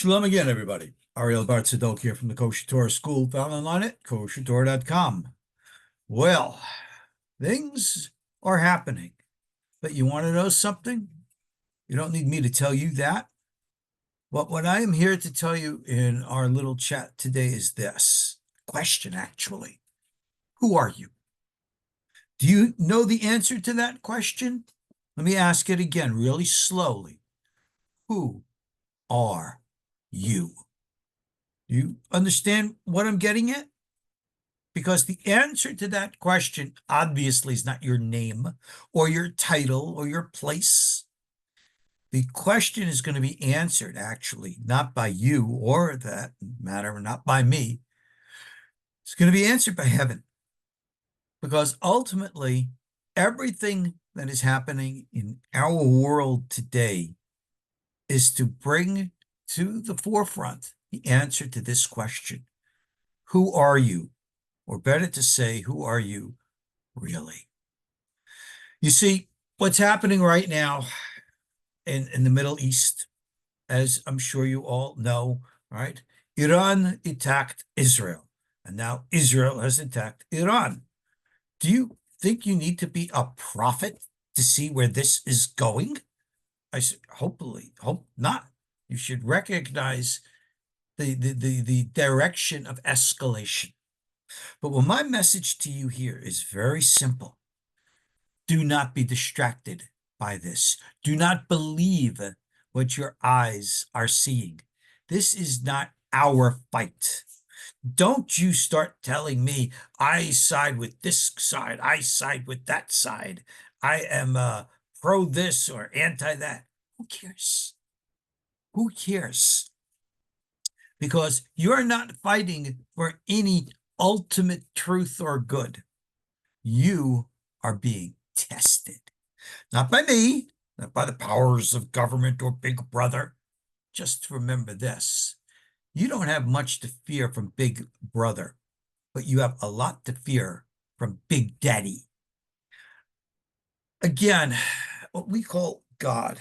Shalom again, everybody. Ariel Tzadok here from the KosherTorah School, found online at KosherTorah.com. Well, things are happening, but you want to know something? You don't need me to tell you that. But what I am here to tell you in our little chat today is this question, actually. Who are you? Do you know the answer to that question? Let me ask it again, really slowly. Who are you? Do you understand what I'm getting at? Because the answer to that question obviously is not your name or your title or your place. The question is going to be answered, actually, not by you or that matter, not by me. It's going to be answered by heaven. Because ultimately, everything that is happening in our world today is to bring to the forefront the answer to this question. Who are you? Or better to say, who are you really? You see, what's happening right now in the Middle East, as I'm sure you all know, right? Iran attacked Israel, and now Israel has attacked Iran. Do you think you need to be a prophet to see where this is going? Hope not. You should recognize the direction of escalation. But well, my message to you here is very simple. Do not be distracted by this. Do not believe what your eyes are seeing. This is not our fight. Don't you start telling me, I side with this side, I side with that side. I am pro this or anti that. Who cares? Who cares? Because you're not fighting for any ultimate truth or good. You are being tested. Not by me, not by the powers of government or Big Brother. Just remember this. You don't have much to fear from Big Brother, but you have a lot to fear from Big Daddy. Again, what we call God,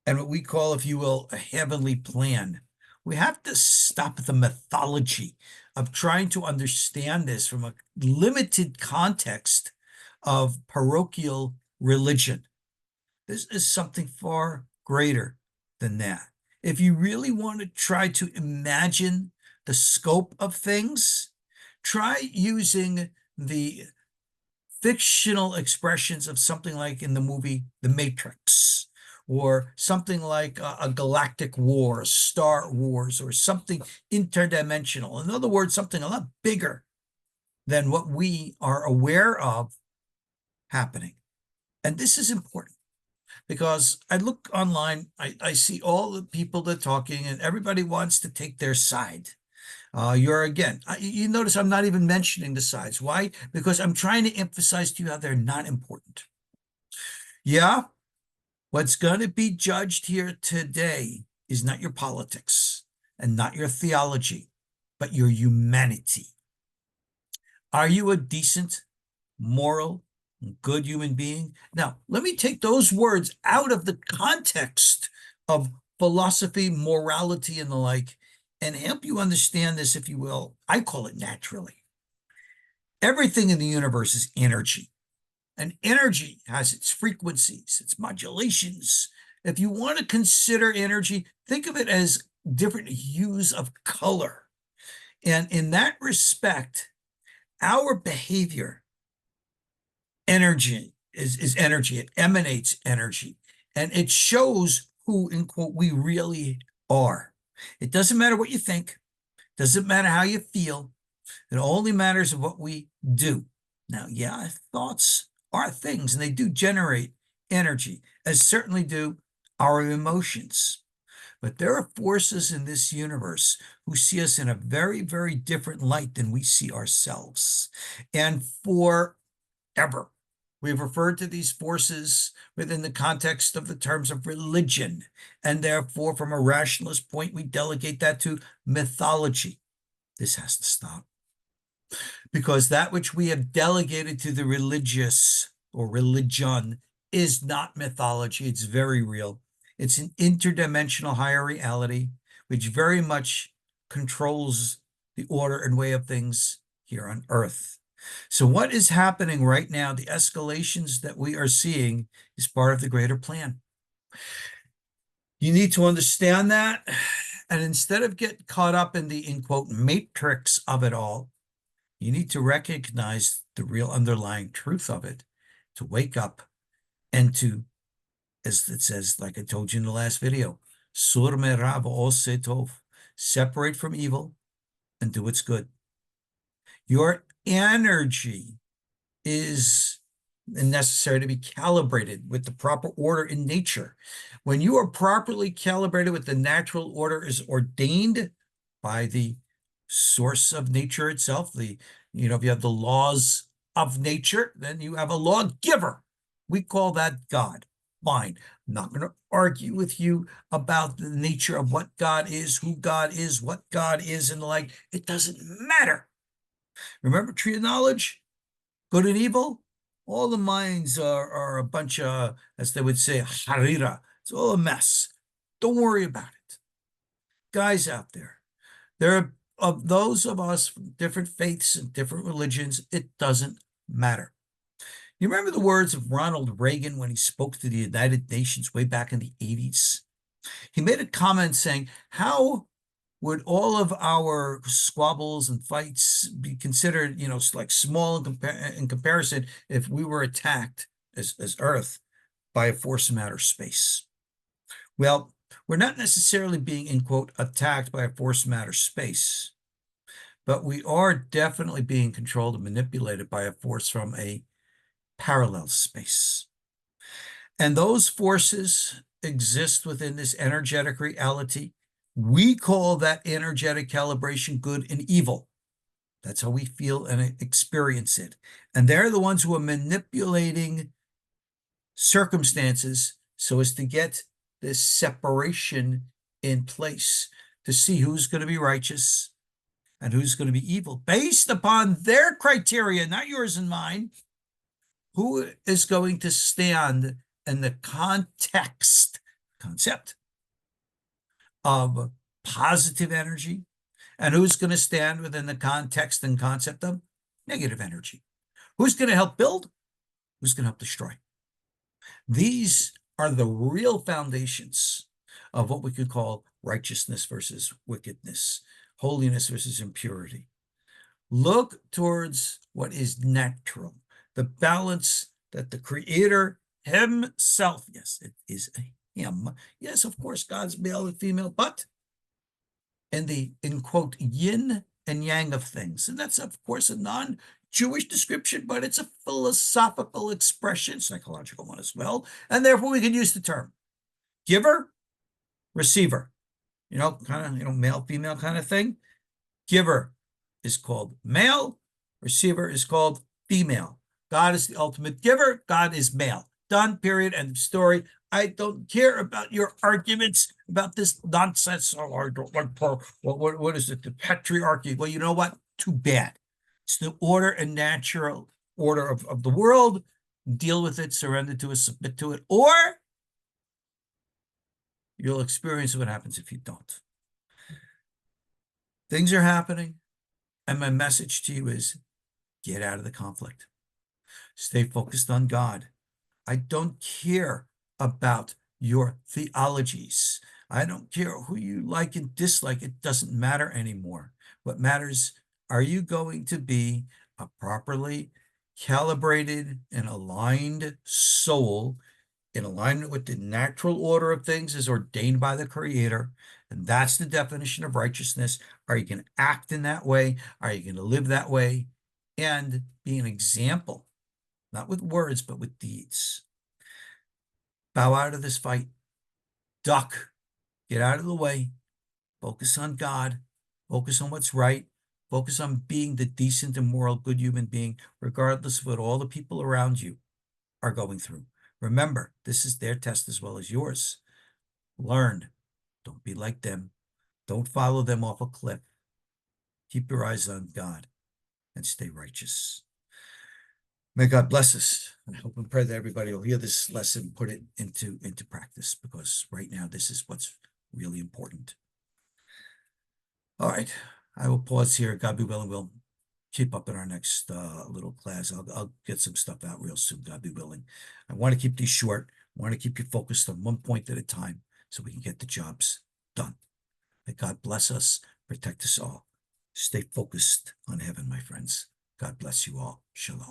and what we call, if you will, a heavenly plan, we have to stop the mythology of trying to understand this from a limited context of parochial religion. This is something far greater than that. If you really want to try to imagine the scope of things, try using the fictional expressions of something like in the movie The Matrix, or something like a galactic war, Star Wars, or something interdimensional. In other words, something a lot bigger than what we are aware of happening. And this is important because I look online, I see all the people that are talking, and everybody wants to take their side. You notice I'm not even mentioning the sides. Why? Because I'm trying to emphasize to you how they're not important. Yeah, what's going to be judged here today is not your politics and not your theology, but your humanity. Are you a decent, moral, good human being? Now, let me take those words out of the context of philosophy, morality, and the like, and help you understand this, if you will. I call it naturally. Everything in the universe is energy, and energy has its frequencies, its modulations. If you want to consider energy, think of it as different hues of color. And in that respect, our behavior, energy is energy. It emanates energy, and it shows who, in quote, we really are. It doesn't matter what you think. Doesn't matter how you feel. It only matters what we do. Now, yeah, thoughts are things, and they do generate energy, as certainly do our emotions. But there are forces in this universe who see us in a very, very different light than we see ourselves. And forever, we've referred to these forces within the context of the terms of religion. And therefore, from a rationalist point, we delegate that to mythology. This has to stop. Because that which we have delegated to the religious or religion is not mythology. It's very real. It's an interdimensional higher reality which very much controls the order and way of things here on Earth. So what is happening right now, the escalations that we are seeing, is part of the greater plan. You need to understand that. And instead of getting caught up in the, in quote, matrix of it all, you need to recognize the real underlying truth of it, to wake up and to, as it says, like I told you in the last video, sur merav ose tov, separate from evil and do what's good. Your energy is necessary to be calibrated with the proper order in nature. When you are properly calibrated with the natural order is ordained by the source of nature itself, if you have the laws of nature, then you have a lawgiver. We call that God. Fine. I'm not going to argue with you about the nature of what God is, who God is, what God is, and the like. It doesn't matter. Remember tree of knowledge? Good and evil? All the minds are a bunch of, as they would say, harira. It's all a mess. Don't worry about it. Guys out there are of those of us from different faiths and different religions, it doesn't matter. You remember the words of Ronald Reagan when he spoke to the United Nations way back in the 80s? He made a comment saying, how would all of our squabbles and fights be considered, like small in comparison if we were attacked as Earth by a force of outer space? Well, we're not necessarily being, in quote, attacked by a force of outer space, but we are definitely being controlled and manipulated by a force from a parallel space. And those forces exist within this energetic reality. We call that energetic calibration good and evil. That's how we feel and experience it. And they're the ones who are manipulating circumstances so as to get this separation in place, to see who's going to be righteous and who's going to be evil based upon their criteria, not yours and mine. Who is going to stand in the concept of positive energy, and who's going to stand within the context and concept of negative energy? Who's going to help build? Who's going to help destroy? These are the real foundations of what we could call righteousness versus wickedness, holiness versus impurity. Look towards what is natural, the balance that the Creator himself, yes, it is a him. Yes, of course, God's male and female, but in the, in quote, yin and yang of things. And that's, of course, a non-Jewish description, but it's a philosophical expression, psychological one as well. And therefore, we can use the term giver, receiver, kind of, male, female kind of thing. Giver is called male, receiver is called female. God is the ultimate giver. God is male. Done, period, end of story. I don't care about your arguments about this nonsense. Oh, I don't like, what is it, the patriarchy? Well, you know what? Too bad. It's the order and natural order of the world. Deal with it, surrender to it, submit to it, or you'll experience what happens if you don't. Things are happening, and my message to you is get out of the conflict. Stay focused on God. I don't care about your theologies. I don't care who you like and dislike. It doesn't matter anymore. What matters, are you going to be a properly calibrated and aligned soul in alignment with the natural order of things as ordained by the Creator? And that's the definition of righteousness. Are you going to act in that way? Are you going to live that way? And be an example, not with words, but with deeds. Bow out of this fight. Duck. Get out of the way. Focus on God. Focus on what's right. Focus on being the decent and moral good human being, regardless of what all the people around you are going through. Remember, this is their test as well as yours. Learn. Don't be like them. Don't follow them off a cliff. Keep your eyes on God and stay righteous. May God bless us. I hope and pray that everybody will hear this lesson, put it into practice, because right now this is what's really important. All right. I will pause here. God be willing, we'll keep up in our next little class. I'll get some stuff out real soon, God be willing. I want to keep these short. I want to keep you focused on one point at a time so we can get the jobs done. May God bless us, protect us all. Stay focused on heaven, my friends. God bless you all. Shalom.